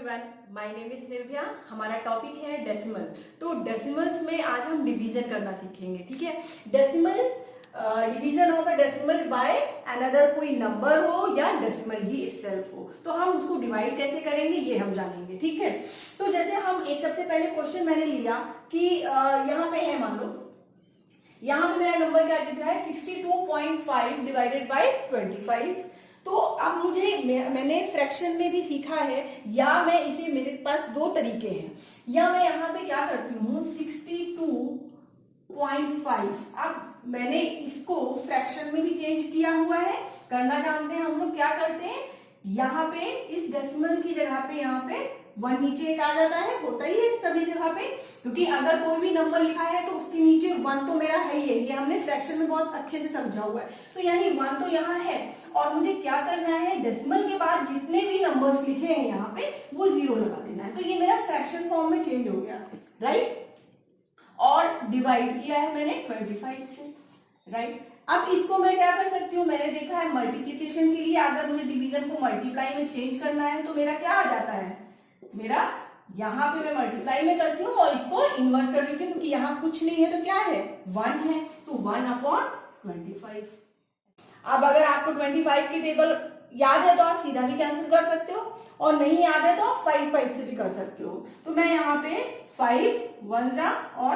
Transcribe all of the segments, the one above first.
Everyone, my name is Nirbhaya. हमारा topic है decimal. तो डेसिमल्स में आज हम डिवीजन करना सीखेंगे। ठीक है, decimal division of a decimal by another, कोई नंबर हो या डेसिमल ही इटसेल्फ हो, तो हम उसको डिवाइड कैसे करेंगे ये हम जानेंगे। ठीक है, तो जैसे हम एक सबसे पहले क्वेश्चन मैंने लिया कि यहाँ पे है, मान लो यहाँ पे मेरा नंबर क्या दिख रहा है 62.5 डिवाइडेड बाय 25। तो अब मुझे मैंने फ्रैक्शन में भी सीखा है, या मैं इसे, मेरे पास दो तरीके हैं, या मैं यहाँ पे क्या करती हूँ 62.5। अब मैंने इसको फ्रैक्शन में भी चेंज किया हुआ है, करना जानते हैं हम लोग। क्या करते हैं, यहाँ पे इस डेसिमल की जगह पे यहाँ पे 1 नीचे एक आ जाता है, होता ही है सभी जगह पे, क्योंकि अगर कोई भी नंबर लिखा है तो उसके नीचे 1 तो मेरा है ही है। ये हमने फ्रैक्शन में बहुत अच्छे से समझा हुआ है। तो यानी 1 तो यहाँ है, और मुझे क्या करना है, डेसिमल के बाद जितने भी नंबर्स लिखे हैं यहाँ पे वो 0 लगा देना है। तो ये मेरा फ्रैक्शन फॉर्म में चेंज हो गया, राइट। और डिवाइड किया है मैंने 25 से, राइट। अब इसको मैं क्या कर सकती हूँ, मैंने देखा है मल्टीप्लीकेशन के लिए अगर मुझे डिवीजन को मल्टीप्लाई में चेंज करना है तो मेरा क्या आ जाता है, मेरा यहाँ पे मैं मल्टीप्लाई में करती हूँ और इसको इनवर्स कर देती हूँ, क्योंकि यहाँ कुछ नहीं है तो क्या है 1 है, तो 1/25। अब अगर आपको 25 की टेबल याद है तो आप सीधा भी कैंसिल कर सकते हो, और नहीं याद है तो आप 5 से भी कर सकते हो। तो मैं यहाँ पे 5 1 और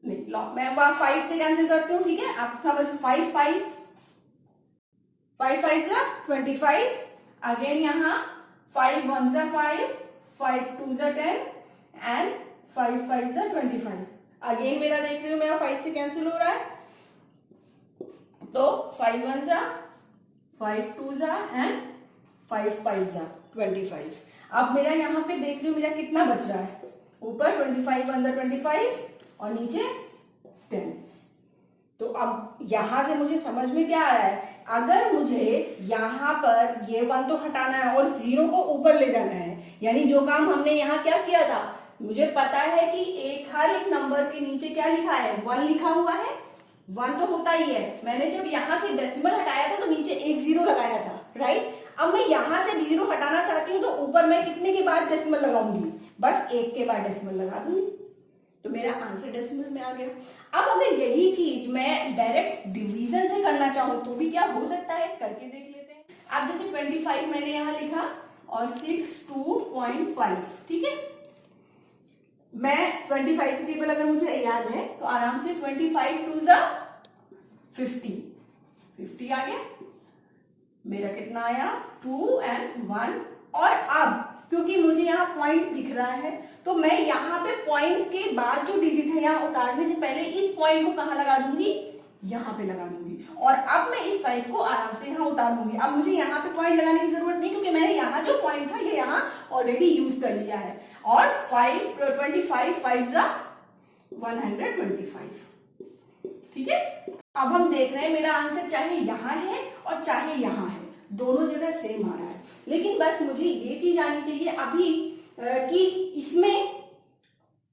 नहीं, मैं 5 से कैंसिल करती हूँ। ठीक है, आप समझ, 5 5 25, अगेन यहाँ 5 1 5, 5 2 10 एंड 5 5 25। अगेन मेरा देख रही हूँ, मेरा 5 से कैंसिल हो रहा है, तो 5 1 5 2 एंड 5 5 25। अब मेरा यहाँ पे देख रही हूँ मेरा कितना बच रहा है, ऊपर 25 अंदर 25 और नीचे 10। तो अब यहां से मुझे समझ में क्या आ रहा है, अगर मुझे यहाँ पर ये 1 तो हटाना है और 0 को ऊपर ले जाना है, यानी जो काम हमने यहाँ क्या किया था, मुझे पता है कि हर एक नंबर के नीचे क्या लिखा है, 1 लिखा हुआ है। 1 तो होता ही है, मैंने जब यहाँ से डेसिमल हटाया था तो नीचे एक 0 लगाया था, राइट। अब मैं यहाँ से 0 हटाना चाहती हूँ तो ऊपर मैं कितने के बाद डेसिमल लगाऊंगी, बस 1 के बाद डेसिमल लगा दूंगी, तो मेरा आंसर डेसिमल में आ गया। अब अगर यही चीज मैं डायरेक्ट डिवीजन से करना चाहूँ तो भी क्या हो सकता है, करके देख लेते हैं। अब जैसे 25 मैंने यहाँ लिखा और 62.5, ठीक है। मैं 25 की टेबल अगर मुझे याद है तो आराम से 25 2 50 आ गया, मेरा कितना आया 2 and 1। और अब क्योंकि मुझे यहाँ पॉइंट दिख रहा है तो मैं यहाँ पे पॉइंट के बाद जो डिजिट है यहाँ उतारने से पहले इस पॉइंट को कहाँ लगा दूंगी, यहाँ पे लगा दूंगी, और अब मैं इस 5 को आराम से यहाँ उतार दूंगी। अब मुझे यहाँ पे पॉइंट लगाने की जरूरत नहीं, क्योंकि मैंने यहाँ जो पॉइंट था ये यहाँ ऑलरेडी यूज कर लिया है। और 25 5 125, ठीक है। अब हम देख रहे हैं मेरा आंसर चाहे यहाँ है और चाहे यहाँ है, दोनों जगह सेम आ रहा है। लेकिन बस मुझे ये चीज आनी चाहिए अभी कि इसमें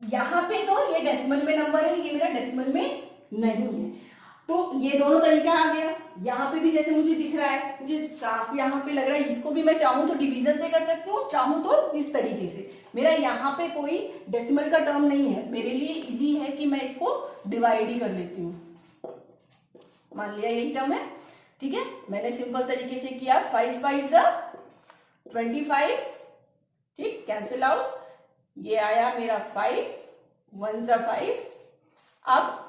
यहाँ पे तो ये डेसिमल में नंबर है, ये मेरा डेसिमल में नहीं है, तो ये दोनों तरीका आ गया। यहाँ पे भी जैसे मुझे दिख रहा है, मुझे साफ यहाँ पे लग रहा है, इसको भी मैं चाहूँ तो डिवीजन से कर सकती हूँ, चाहूँ तो इस तरीके से। मेरा यहाँ पे कोई डेसिमल का टर्म नहीं है, मेरे लिए इजी है कि मैं इसको डिवाइड ही कर लेती हूँ। मान लिया यही टर्म है, ठीक है, मैंने सिंपल तरीके से किया। 5 5 25, ठीक, कैंसिल आउट, ये आया मेरा 5 1 5। अब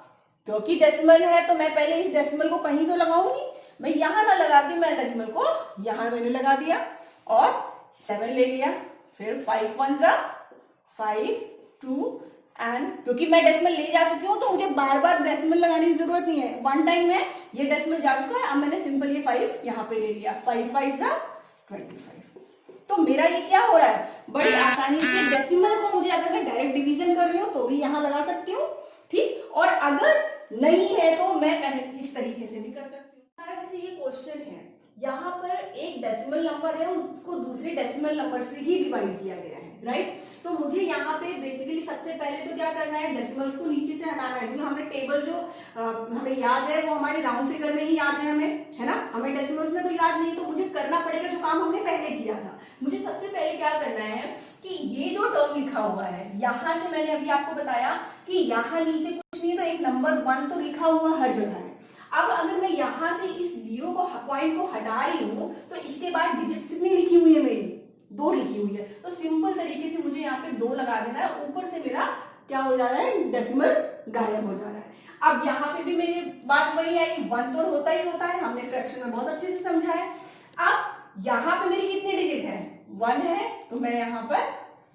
क्योंकि डेसिमल है तो मैं पहले इस डेसिमल को कहीं तो लगाऊंगी, मैं यहां ना लगा के मैं डेसिमल को यहां मैंने लगा दिया और 7 ले लिया, फिर 5 1 5 2 एंड क्योंकि मैं डेसिमल ले जा चुकी हूँ तो मुझे बार बार डेसिमल लगाने की जरूरत नहीं है, 1 टाइम में ये डेसिमल जा चुका है। अब मैंने सिंपल ये 5 यहाँ पे ले लिया, 5 5 25। तो मेरा ये क्या हो रहा है, बड़ी आसानी से डेसिमल को मुझे अगर मैं डायरेक्ट डिवीजन कर रही हूँ तो भी यहाँ लगा सकती हूँ, ठीक। और अगर नहीं है तो मैं इस तरीके से भी कर सकती हूँ। हमारा जैसे ये क्वेश्चन है, यहाँ पर एक डेसिमल नंबर है, उसको दूसरे डेसिमल नंबर से ही डिवाइड किया गया है, राइट। तो मुझे यहाँ पे बेसिकली सबसे पहले तो क्या करना है, डेसिमल्स को नीचे से हटाना है, क्योंकि हमें टेबल जो हमें याद है वो हमारे राउंड फिगर में ही याद है हमें, है ना, हमें डेसिमल्स में तो याद नहीं, तो मुझे करना पड़ेगा जो काम हमने पहले किया था। मुझे सबसे पहले क्या करना है कि ये जो टर्म लिखा हुआ है, यहां से मैंने अभी आपको बताया कि यहाँ नीचे कुछ नहीं तो एक नंबर 1 तो लिखा हुआ हर जगह है। अब अगर मैं यहाँ से इस जीरो को पॉइंट को हटा रही हूँ तो इसके बाद डिजिट कितनी लिखी हुई है मेरी, 2 लिखी हुई है। तो सिंपल तरीके से मुझे यहाँ पे 2 लगा देना है, ऊपर से मेरा क्या हो जा रहा है, डेसिमल गायब हो जा रहा है। अब यहाँ पे भी मेरी बात वही आई, 1 तो होता ही होता है, हमने फ्रैक्शन में बहुत अच्छे से समझा है। अब यहाँ पे मेरी कितने डिजिट है, 1 है, तो मैं यहाँ पर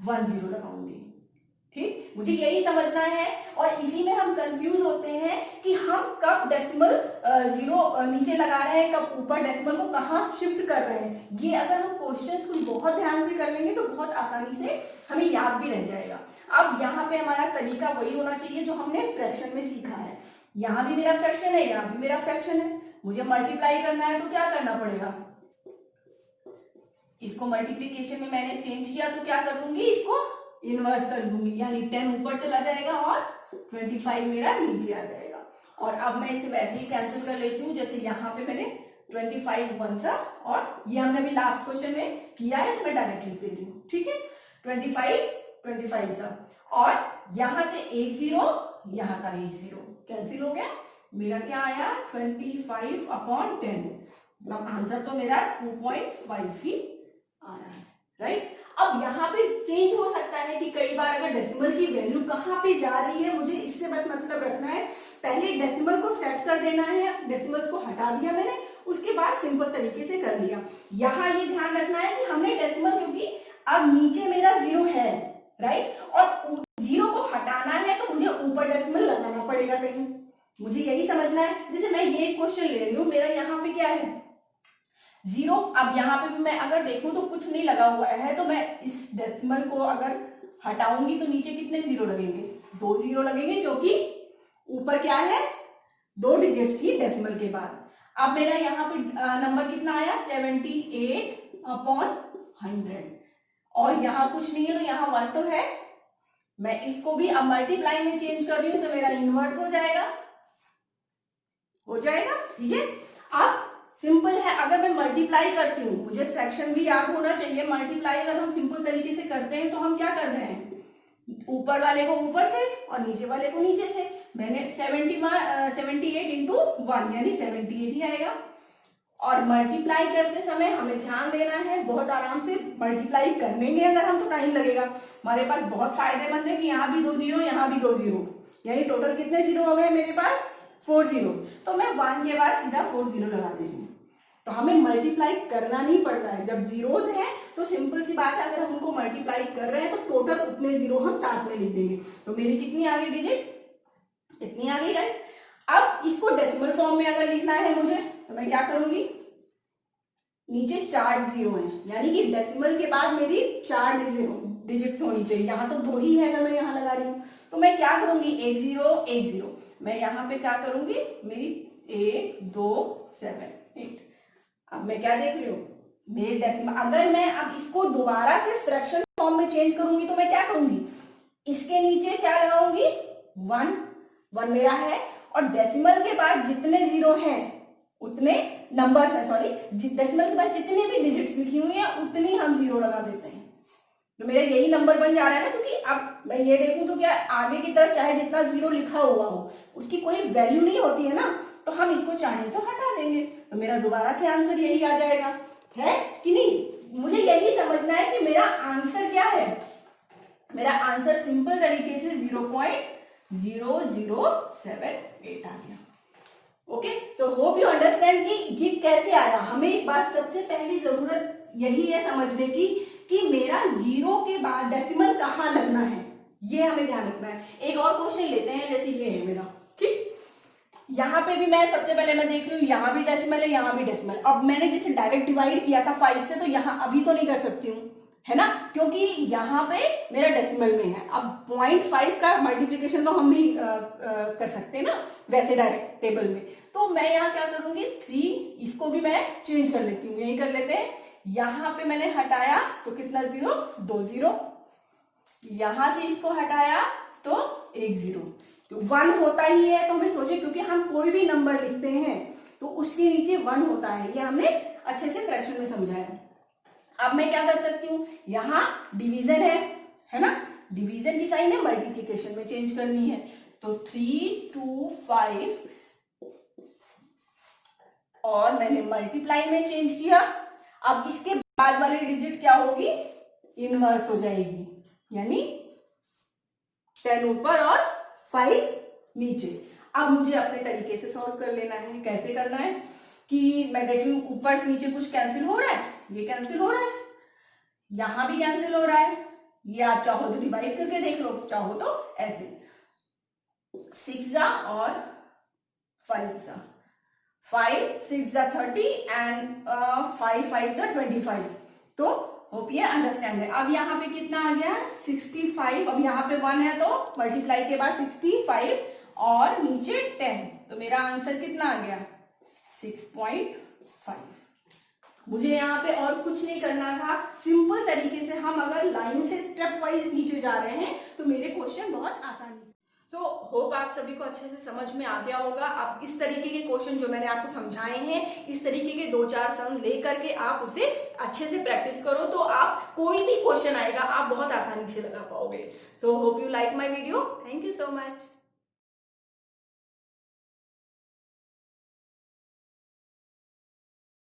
1 0 लगाऊंगी। ठीक, मुझे यही समझना है। और इसी में हम कंफ्यूज होते हैं कि हम कब डेसिमल जीरो नीचे लगा रहे हैं, कब ऊपर डेसिमल को कहाँ शिफ्ट कर रहे हैं। ये अगर हम क्वेश्चंस को बहुत ध्यान से कर लेंगे तो बहुत आसानी से हमें याद भी रह जाएगा। अब यहाँ पे हमारा तरीका वही होना चाहिए जो हमने फ्रैक्शन में सीखा है। यहाँ भी मेरा फ्रैक्शन है, यहाँ भी मेरा फ्रैक्शन है, मुझे मल्टीप्लाई करना है तो क्या करना पड़ेगा, इसको मल्टीप्लीकेशन में मैंने चेंज किया तो क्या कर दूंगी, इसको इनवर्स कर दूंगी, यानी 10 ऊपर चला जाएगा और 25 मेरा नीचे आ जाएगा। और अब मैं इसे वैसे ही कैंसिल कर लेती हूँ, जैसे यहाँ पे मैंने 25 वन सा, और ये हमने अभी लास्ट क्वेश्चन में किया है तो मैं डायरेक्ट लिख देती हूँ। ठीक है, 25 सा, और यहाँ से एक जीरो, यहाँ का एक जीरो कैंसिल हो गया, मेरा क्या आया 25/10, मतलब आंसर तो मेरा 2.5 ही आ रहा है। राइट, अब यहाँ पे चेंज हो सकता है कि कई बार अगर डेसिमल की वैल्यू कहाँ पे जा रही है, मुझे इससे मतलब रखना है, पहले डेसिमल को सेट कर देना है, डेसिमल्स को हटा दिया मैंने, उसके बाद सिंपल तरीके से कर लिया। यहाँ ये ध्यान रखना है कि हमने डेसिमल, क्योंकि अब नीचे मेरा 0 है, राइट, और 0 को हटाना है तो मुझे ऊपर डेसिमल लगाना पड़ेगा कहीं, मुझे यही समझना है। जैसे मैं ये क्वेश्चन ले रही हूँ, मेरा यहाँ पे क्या है 0, अब यहाँ पे भी मैं अगर देखूं तो कुछ नहीं लगा हुआ है, तो मैं इस डेसिमल को अगर हटाऊंगी तो नीचे कितने 0 लगेंगे, 2 0 लगेंगे, क्योंकि ऊपर क्या है 2 डिजिट्स थी डेसिमल के बाद। अब मेरा यहाँ पे नंबर कितना आया 78/100, और यहाँ कुछ नहीं है तो यहाँ 1 तो है, मैं इसको भी अब मल्टीप्लाई में चेंज कर रही हूँ तो मेरा इनवर्स हो जाएगा। ठीक है, अब सिंपल है, अगर मैं मल्टीप्लाई करती हूँ, मुझे फ्रैक्शन भी याद होना चाहिए, मल्टीप्लाई अगर हम सिंपल तरीके से करते हैं तो हम क्या कर रहे हैं, ऊपर वाले को ऊपर से और नीचे वाले को नीचे से। मैंने 78 इंटू 1 यानी 78 ही आएगा। और मल्टीप्लाई करते समय हमें ध्यान देना है, बहुत आराम से मल्टीप्लाई करेंगे अगर हम तो टाइम लगेगा, हमारे पास बहुत फायदेमंद है कि यहाँ भी 2 0, यहाँ भी 2 0, यानी टोटल कितने 0 हो गए मेरे पास 4 0, तो मैं 1 के बाद सीधा 4 0 लगा दे रही हूँ। तो हमें मल्टीप्लाई करना नहीं पड़ रहा है, जब जीरोज हैं तो सिंपल सी बात है, अगर हम उनको मल्टीप्लाई कर रहे हैं तो टोटल उतने 0 हम साथ में लिख देंगे। तो मेरी कितनी आ गई डिजिट, इतनी आ गई, राइट। अब इसको डेसिमल फॉर्म में अगर लिखना है मुझे तो मैं क्या करूंगी, नीचे 4 0 है, यानी कि डेसिमल के बाद मेरी 4 डिजिट्स होनी चाहिए, यहाँ तो 2 ही है अगर मैं यहाँ लगा रही हूँ, तो मैं क्या करूंगी 1 0 1 0, मैं यहाँ पे क्या करूंगी, मेरी 1 2 7 8, अब मैं क्या देख रही हूँ मेरे डेसिमल, अगर मैं अब इसको दोबारा से फ्रैक्शन फॉर्म में चेंज करूंगी तो मैं क्या करूंगी, इसके नीचे क्या लगाऊंगी 1 मेरा है, और डेसिमल के बाद जितने 0 हैं उतने नंबर्स है, सॉरी डेसिमल के बाद जितने भी डिजिट्स लिखी हुई हैं उतनी हम 0 लगा देते हैं, तो मेरा यही नंबर बन जा रहा है ना, क्योंकि अब मैं ये देखूं तो क्या आगे की तरफ चाहे जितना 0 लिखा हुआ हो उसकी कोई वैल्यू नहीं होती है ना, तो हम इसको चाहें तो हटा देंगे, तो मेरा दोबारा से आंसर यही आ जाएगा, है कि नहीं। मुझे यही समझना है कि मेरा आंसर क्या है, मेरा आंसर सिंपल तरीके से 0.0078 आ गया। ओके, तो होप यू अंडरस्टैंड कि ये कैसे आया। हमें एक बात सबसे पहली जरूरत यही है समझने की कि मेरा 0 के बाद डेसिमल कहाँ लगना है, ये हमें ध्यान रखना है। एक और क्वेश्चन लेते हैं, जैसे ये है मेरा, ठीक, यहाँ पे भी मैं सबसे पहले मैं देख रही हूँ यहाँ भी डेसिमल है, यहाँ भी डेसिमल। अब मैंने जैसे डायरेक्ट डिवाइड किया था 5 से, तो यहाँ अभी तो नहीं कर सकती हूँ, है ना, क्योंकि यहाँ पे मेरा डेसिमल में है। अब 0.5 का मल्टीप्लिकेशन तो हम नहीं कर सकते ना वैसे डायरेक्ट टेबल में, तो मैं यहाँ क्या करूंगी 3, इसको भी मैं चेंज कर लेती हूँ, यही कर लेते हैं। यहाँ पे मैंने हटाया तो कितना 0 2 0, यहां से इसको हटाया तो 1 0, तो 1 होता ही है, तो हमें सोचे क्योंकि हम कोई भी नंबर लिखते हैं तो उसके नीचे 1 होता है, ये हमने अच्छे से फ्रैक्शन में समझा है। अब मैं क्या कर सकती हूँ, यहाँ डिवीजन है ना, डिवीजन की साइन है, मल्टीप्लीकेशन में चेंज करनी है। तो 3 2 5 और मैंने मल्टीप्लाई में चेंज किया। अब इसके बाद वाली डिजिट क्या होगी, इनवर्स हो जाएगी, यानी 10 ऊपर और 5 नीचे। अब मुझे अपने तरीके से सॉल्व कर लेना है। कैसे करना है कि मैं देखती हूँ ऊपर से नीचे कुछ कैंसिल हो रहा है, ये कैंसिल हो रहा है, यहां भी कैंसिल हो रहा है, ये आप चाहो तो डिवाइड करके देख लो, चाहो तो ऐसे 6 जा और 5 जा, 5 6 जा 30 एंड 5 5 जा 25। तो होप ये अंडरस्टैंड है। अब यहाँ पे कितना आ गया 65, अब यहाँ पे 1 है तो मल्टीप्लाई के बाद 65 और नीचे 10, तो मेरा आंसर कितना आ गया 6.5। मुझे यहाँ पे और कुछ नहीं करना था, सिंपल तरीके से हम अगर लाइन से स्टेप वाइज नीचे जा रहे हैं तो मेरे क्वेश्चन बहुत आसानी से। सो होप आप सभी को अच्छे से समझ में आ गया होगा। आप इस तरीके के क्वेश्चन जो मैंने आपको समझाए हैं, इस तरीके के 2-4 सम लेकर के आप उसे अच्छे से प्रैक्टिस करो, तो आप कोई भी क्वेश्चन आएगा आप बहुत आसानी से लगा पाओगे। So hope you like my video. Thank you so much.